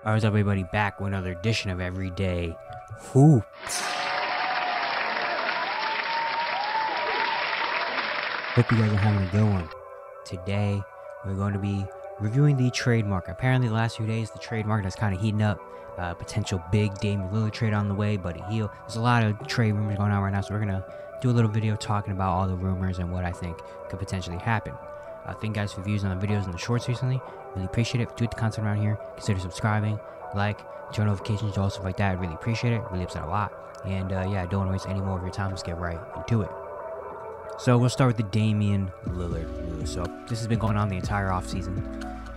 How's everybody back with another edition of Everyday Hoops? Hope you guys are having a good one. Today, we're going to be reviewing the trade market. Apparently, the last few days, the trade market is kind of heating up. Potential big Damian Lillard trade on the way, Buddy Hield. There's a lot of trade rumors going on right now, so we're going to do a little video talking about all the rumors and what I think could potentially happen. Thank you guys for views on the videos and the shorts recently. Really appreciate it. If you do the content around here, consider subscribing, like, turn notifications, all stuff like that. I really appreciate it. Really upset a lot. And yeah, I don't want to waste any more of your time. Let's get right into it. So we'll start with the Damian Lillard news. So this has been going on the entire offseason,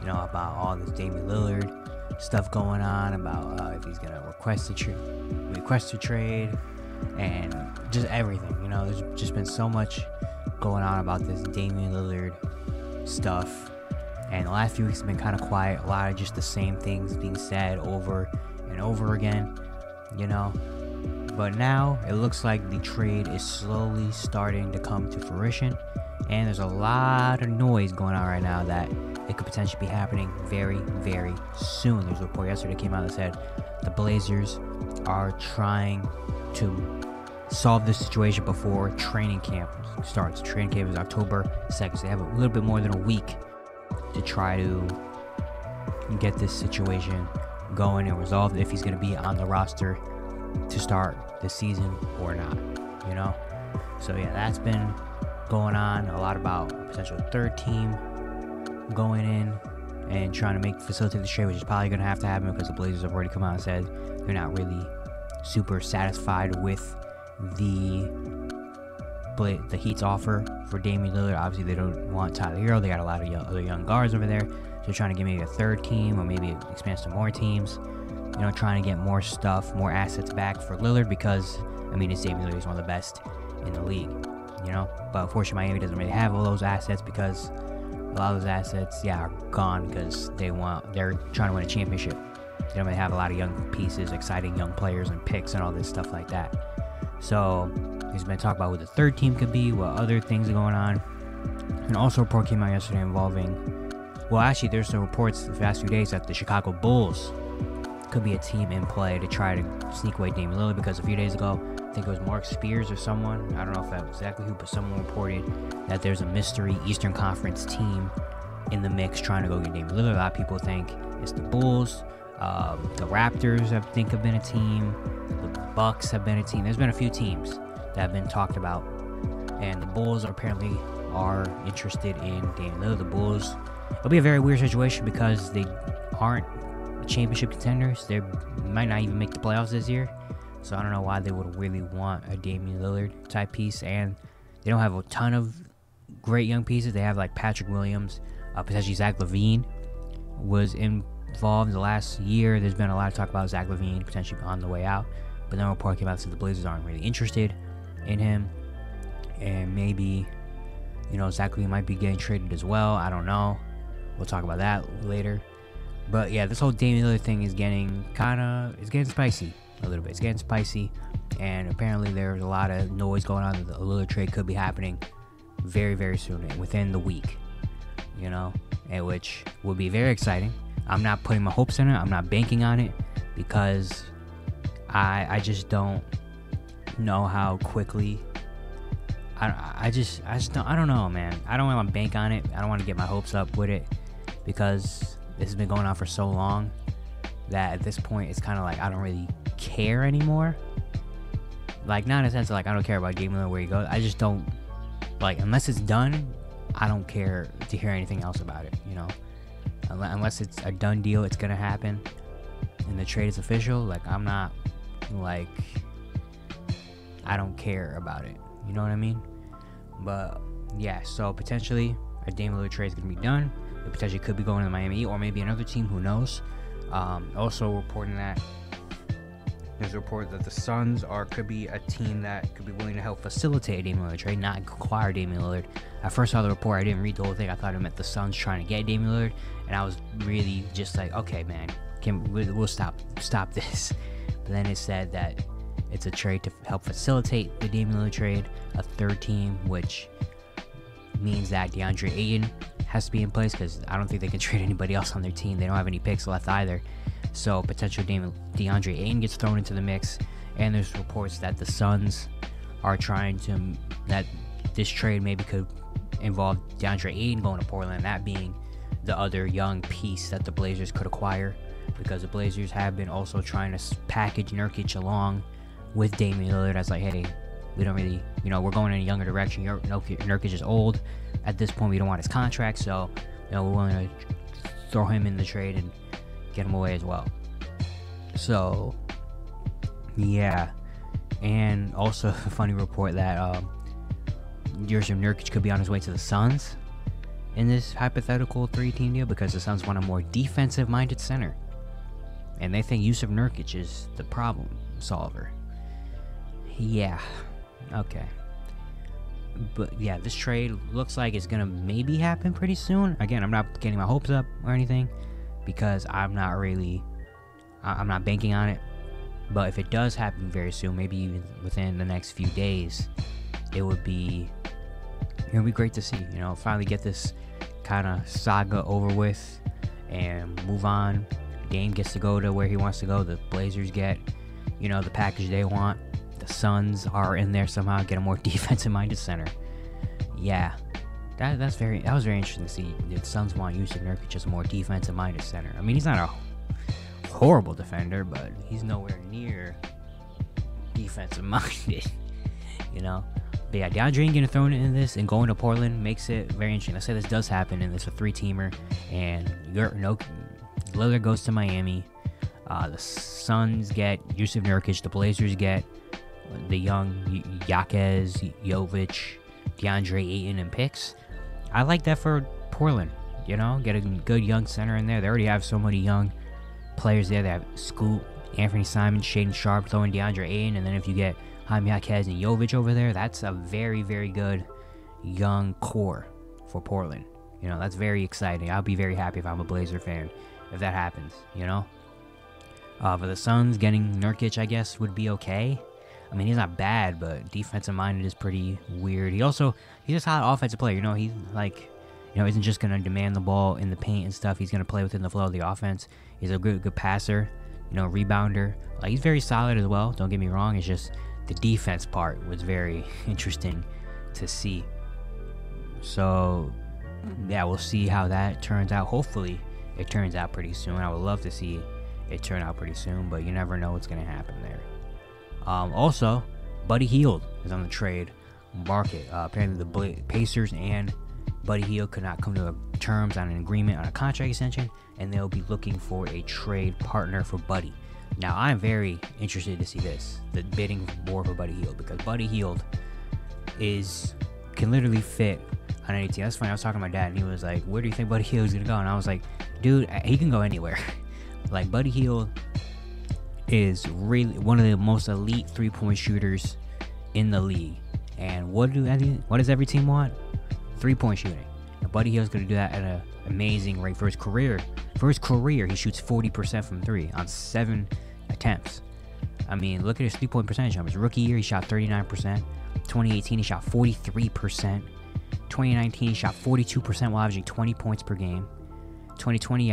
you know, about all this Damian Lillard stuff going on, about if he's gonna request a trade, and just everything. You know, there's just been so much going on about this Damian Lillard stuff, and the last few weeks have been kind of quiet. A lot of just the same things being said over and over again, you know. But now it looks like the trade is slowly starting to come to fruition, and there's a lot of noise going on right now that it could potentially be happening very, very soon. There's a report yesterday that came out that said the Blazers are trying to solve this situation before training camp starts. Training camp is October 2nd, so they have a little bit more than a week to try to get this situation going and resolved, if he's going to be on the roster to start the season or not, you know. So yeah, that's been going on. A lot about a potential third team going in and trying to facilitate the trade, which is probably going to have to happen because the Blazers have already come out and said they're not really super satisfied with the Heat's offer for Damian Lillard. Obviously, they don't want Tyler Hero. They got a lot of other young guards over there. So they're trying to get maybe a third team, or maybe expand to more teams. You know, trying to get more stuff, more assets back for Lillard, because, I mean, it's Damian Lillard. He's one of the best in the league, you know. But unfortunately, Miami doesn't really have all those assets, because a lot of those assets, yeah, are gone because they're trying to win a championship. They don't really have a lot of young pieces, exciting young players and picks and all this stuff like that. So there's been talk about what the third team could be, what other things are going on. And also a report came out yesterday involving, well, actually there's some reports the past few days that the Chicago Bulls could be a team in play to try to sneak away Damian Lillard, because a few days ago, I think it was Mark Spears or someone, I don't know if that was exactly who, but someone reported that there's a mystery Eastern Conference team in the mix trying to go get Damian Lillard. A lot of people think it's the Bulls. The Raptors, I think, have been a team. The Bucks have been a team. There's been a few teams that have been talked about, and the Bulls apparently are interested in Damian Lillard. The Bulls, it'll be a very weird situation because they aren't championship contenders. They might not even make the playoffs this year, so I don't know why they would really want a Damian Lillard type piece. And they don't have a ton of great young pieces. They have like Patrick Williams, potentially Zach LaVine was involved in the last year. There's been a lot of talk about Zach LaVine potentially on the way out, but then a report came out that said the Blazers aren't really interested in him, and maybe, you know, Zach LaVine might be getting traded as well. I don't know. We'll talk about that later. But yeah, this whole Damian Lillard thing is getting spicy a little bit. It's getting spicy, and apparently there's a lot of noise going on that the Lillard trade could be happening very, very soon, within the week, you know, and which would be very exciting. I'm not putting my hopes in it. I'm not banking on it, because I just don't know how quickly. I don't know, man. I don't want to bank on it. I don't want to get my hopes up with it, because this has been going on for so long that at this point it's kind of like I don't really care anymore. Like, not in a sense of like I don't care about Damian Lillard where he goes. I just don't, like, unless it's done, I don't care to hear anything else about it, you know. Unless it's a done deal, it's gonna happen and the trade is official. Like, I'm not, like, I don't care about it, you know what I mean? But yeah, so potentially a Damian Lillard trade is gonna be done. It potentially could be going to Miami or maybe another team, who knows. Also reporting that there's a report that the Suns could be a team that could be willing to help facilitate a Damian Lillard trade, not acquire Damian Lillard. I first saw the report, I didn't read the whole thing. I thought it meant the Suns trying to get Damian Lillard, and I was really just like, okay, man, we'll stop this. But then it said that it's a trade to help facilitate the Damian Lillard trade, a third team, which means that DeAndre Ayton has to be in place, because I don't think they can trade anybody else on their team. They don't have any picks left either. So potential DeAndre Ayton gets thrown into the mix, and there's reports that the Suns are trying to, that this trade maybe could involve DeAndre Ayton going to Portland, that being the other young piece that the Blazers could acquire, because the Blazers have been also trying to package Nurkic along with Damian Lillard as like, hey, we don't really, we're going in a younger direction. Nurkic is old at this point. We don't want his contract, so we're willing to throw him in the trade and get him away as well. So yeah, and also a funny report that Yusuf Nurkic could be on his way to the Suns in this hypothetical 3-team deal, because the Suns want a more defensive-minded center, and they think Yusuf Nurkic is the problem solver. Yeah, okay. But yeah, this trade looks like it's gonna maybe happen pretty soon. Again, I'm not getting my hopes up or anything, because I'm not banking on it. But if it does happen very soon, maybe even within the next few days, it would be great to see. Finally get this kind of saga over with and move on. Dame gets to go to where he wants to go. The Blazers get, the package they want. The Suns are in there somehow, get a more defensive-minded center. Yeah, that was very interesting to see. The Suns want Yusuf Nurkic as a more defensive-minded center. I mean, he's not a horrible defender, but he's nowhere near defensive-minded. But yeah, DeAndre Ayton getting thrown into this and going to Portland makes it very interesting. Let's say this does happen and it's a 3-teamer, and Lillard goes to Miami. The Suns get Yusuf Nurkic. The Blazers get the young Jaquez, Jovic, DeAndre Ayton, and picks. I like that for Portland. Get a good young center in there. They already have so many young players there. They have Scoot, Anthony Simons, Shaedon Sharpe, throwing DeAndre Ayton, and then if you get Jaime Jaquez and Jovic over there, that's a very, very good young core for Portland. That's very exciting. I'll be very happy if I'm a Blazer fan if that happens. For the Suns, getting Nurkic, I guess, would be okay. I mean, he's not bad, but defensive-minded is pretty weird. He's a solid offensive player. He's isn't just going to demand the ball in the paint and stuff. He's going to play within the flow of the offense. He's a good passer, rebounder. He's very solid as well. Don't get me wrong. It's just the defense part was very interesting to see. So, yeah, we'll see how that turns out. Hopefully, it turns out pretty soon. I would love to see it turn out pretty soon, but you never know what's going to happen there. Also, Buddy Hield is on the trade market. Apparently, the Pacers and Buddy Hield could not come to terms on an agreement on a contract extension, and they'll be looking for a trade partner for Buddy. Now, I'm very interested to see the bidding war for Buddy Hield, because Buddy Hield can literally fit on any team. That's funny. I was talking to my dad, and he was like, "Where do you think Buddy Hield is gonna go?" And I was like, "Dude, he can go anywhere." Buddy Hield is really one of the most elite 3-point shooters in the league. And what does every team want? 3-point shooting. And Buddy Hield's going to do that at an amazing rate for his career. For his career, he shoots 40% from 3 on 7 attempts. I mean, look at his 3-point percentage numbers. Rookie year, he shot 39%. 2018, he shot 43%. 2019, he shot 42% while averaging 20 points per game. 2020, he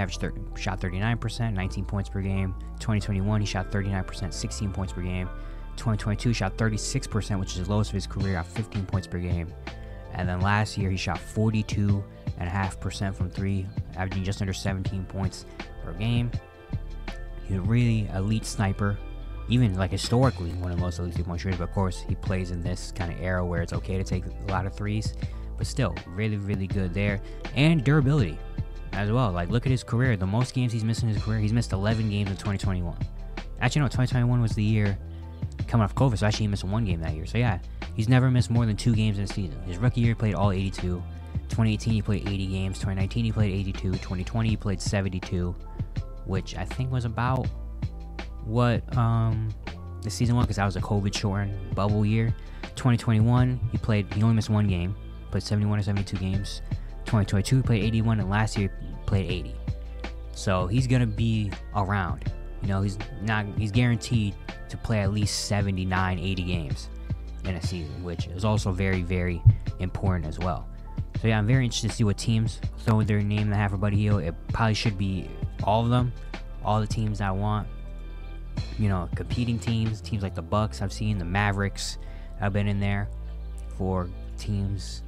shot 39%, 19 points per game. 2021, he shot 39%, 16 points per game. 2022, he shot 36%, which is the lowest of his career, at 15 points per game. And then last year, he shot 42.5% from 3, averaging just under 17 points per game. He's a really elite sniper, even historically one of the most elite 3-point shooters. But of course, he plays in this kind of era where it's okay to take a lot of threes. But still, really, really good there. And durability as well. Look at his career. The most games he's missed in his career, he's missed 11 games in 2021. Actually, no, 2021 was the year coming off COVID, so actually he missed 1 game that year. So yeah, he's never missed more than 2 games in a season. His rookie year, he played all 82. 2018, he played 80 games. 2019, he played 82. 2020, he played 72, which I think was about what the season was, because that was a COVID-shortened bubble year. 2021, he only missed 1 game, played 71 or 72 games. 2022, he played 81, and last year, he played 80. So he's gonna be around. He's guaranteed to play at least 79, 80 games in a season, which is also very, very important as well. So yeah, I'm very interested to see what teams throw their name in the hat for Buddy Hield. It probably should be all of them. all the teams I want, you know, competing teams like the Bucks. I've seen the Mavericks. I've been in there for teams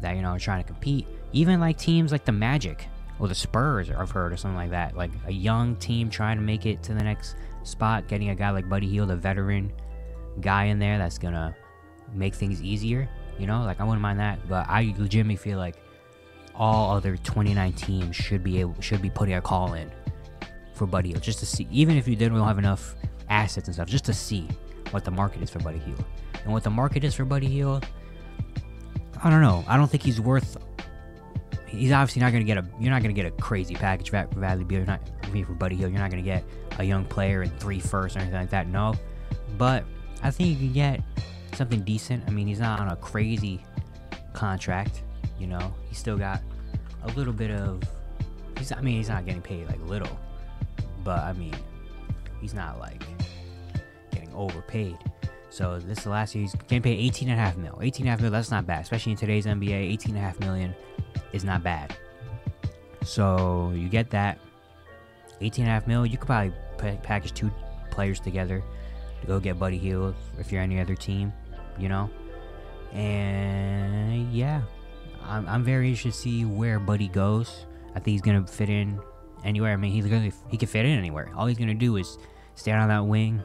that, you know, are trying to compete. Even like teams like the Magic or the Spurs, I've heard, or something like that. Like a young team trying to make it to the next spot, getting a guy like Buddy Hield, a veteran guy in there that's gonna make things easier. You know, like I wouldn't mind that. But I legitimately feel like all other 29 teams should be putting a call in for Buddy Hield, just to see, even if you don't have enough assets and stuff, just to see what the market is for Buddy Hield. And what the market is for Buddy Hield, I don't know. I don't think he's worth. He's obviously not going to get you're not going to get a crazy package value deal. You're not for Buddy Hield. You're not going to get a young player and 3 firsts or anything like that. No, but I think you can get something decent. I mean, he's not on a crazy contract. You know, he's still got a little bit of. He's not getting paid like little, but I mean, he's not like getting overpaid. So this is the last year he's getting paid $18.5 million. $18.5 million, that's not bad, especially in today's NBA. $18.5 million is not bad. So you get that $18.5 million. You could probably package 2 players together to go get Buddy Hield if you're any other team, you know. And yeah, I'm very interested to see where Buddy goes. I think he's gonna fit in anywhere. I mean, he can fit in anywhere. All he's gonna do is stand on that wing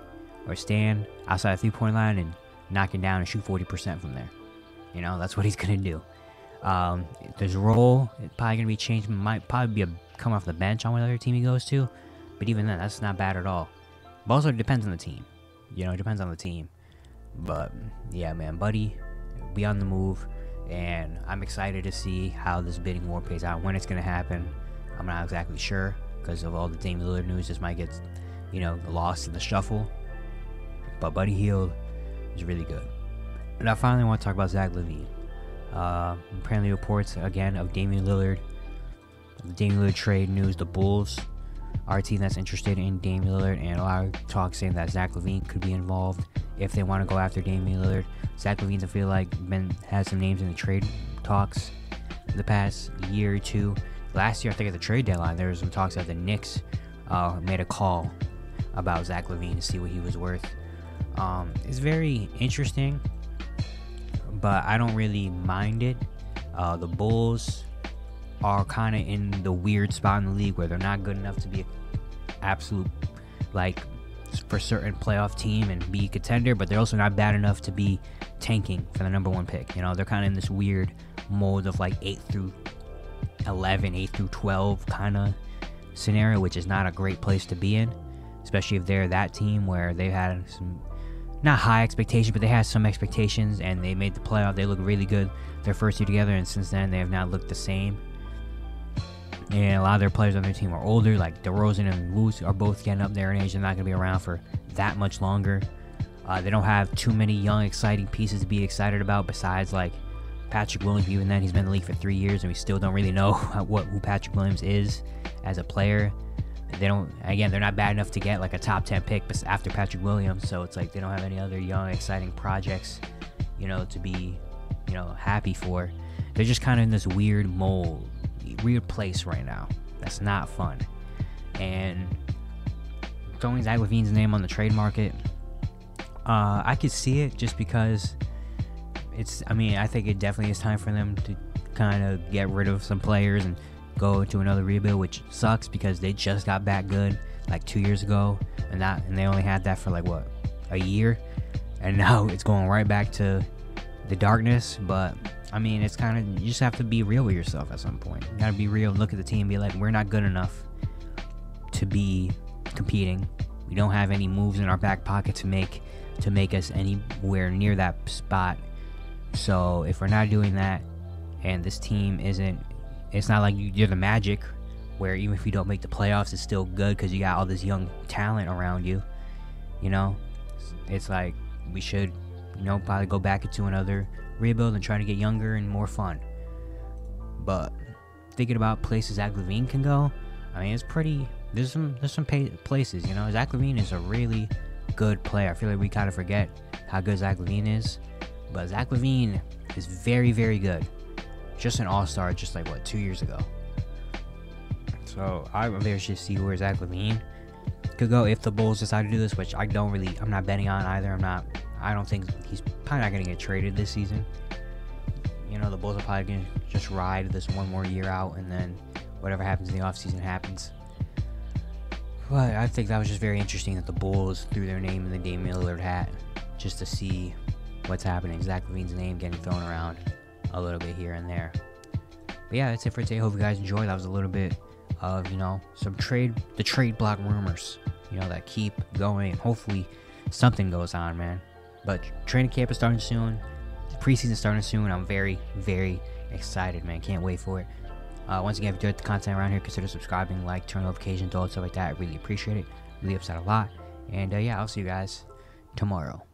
or stand outside the 3-point line and knock it down and shoot 40% from there. You know, that's what he's gonna do. His role is probably gonna be changed. Might probably be come off the bench on whatever team he goes to, but even then, that's not bad at all. But also, it depends on the team. You know, it depends on the team. But yeah, man, Buddy be on the move, and I'm excited to see how this bidding war plays out. When it's gonna happen, I'm not exactly sure because of all the Damian Lillard news. This might get, you know, lost in the shuffle. But Buddy Hield is really good. And I finally want to talk about Zach LaVine. Apparently reports again of Damian Lillard. The Damian Lillard trade news. The Bulls are a team that's interested in Damian Lillard, and a lot of talk saying that Zach LaVine could be involved if they want to go after Damian Lillard. Zach LaVine, I feel like, has some names in the trade talks for the past year or two. Last year, I think at the trade deadline, there was some talks that the Knicks made a call about Zach LaVine to see what he was worth. It's very interesting, but I don't really mind it. The Bulls are kind of in the weird spot in the league where they're not good enough to be an absolute, like, for certain playoff team and be a contender, but they're also not bad enough to be tanking for the number 1 pick. You know, they're kind of in this weird mold of like 8 through 11, 8 through 12 kind of scenario, which is not a great place to be in, especially if they're that team where they've had some, not high expectations, but they had some expectations and they made the playoff. They looked really good their first year together, and since then they have not looked the same. And a lot of their players on their team are older, like DeRozan and Woods are both getting up there in age. They're not going to be around for that much longer. They don't have too many young, exciting pieces to be excited about besides like Patrick Williams. Even then, he's been in the league for 3 years, and we still don't really know who Patrick Williams is as a player. They're not bad enough to get like a top 10 pick after Patrick Williams, so it's like they don't have any other young, exciting projects, you know, to be, you know, happy for. They're just kind of in this weird mold, weird place right now. That's not fun. And throwing Zach LaVine's name on the trade market, I could see it just because I think it definitely is time for them to kind of get rid of some players and go to another rebuild, which sucks because they just got back good like 2 years ago, and they only had that for like what, a year, and now it's going right back to the darkness. But I mean, it's kind of, you just have to be real with yourself at some point. You gotta be real, look at the team, be like, we're not good enough to be competing. We don't have any moves in our back pocket to make us anywhere near that spot. So if we're not doing that, and this team isn't, it's not like you're the Magic, where even if you don't make the playoffs, it's still good because you got all this young talent around you. You know, it's like we should, you know, probably go back into another rebuild and try to get younger and more fun. But thinking about places Zach LaVine can go, I mean, it's pretty. There's some places, you know. Zach LaVine is a really good player. I feel like we kind of forget how good Zach LaVine is, but Zach LaVine is very, very good. Just an all-star, just like 2 years ago. So I'm very interested to see where Zach LaVine could go if the Bulls decide to do this, which I'm not betting on either. I don't think he's probably not going to get traded this season. You know, the Bulls are probably going to just ride this one more year out, and then whatever happens in the offseason happens. But I think that was just very interesting that the Bulls threw their name in the Damian Lillard hat just to see what's happening. Zach LaVine's name getting thrown around a little bit here and there. But yeah, that's it for today. Hope you guys enjoyed. That was a little bit of, you know, the trade block rumors, you know, that keep going. Hopefully something goes on, man. But training camp is starting soon. Preseason starting soon. I'm very, very excited, man. Can't wait for it. Once again, if you enjoyed the content around here, consider subscribing, like, turn notifications, all that stuff like that. I really appreciate it. Really upset a lot. And yeah, I'll see you guys tomorrow.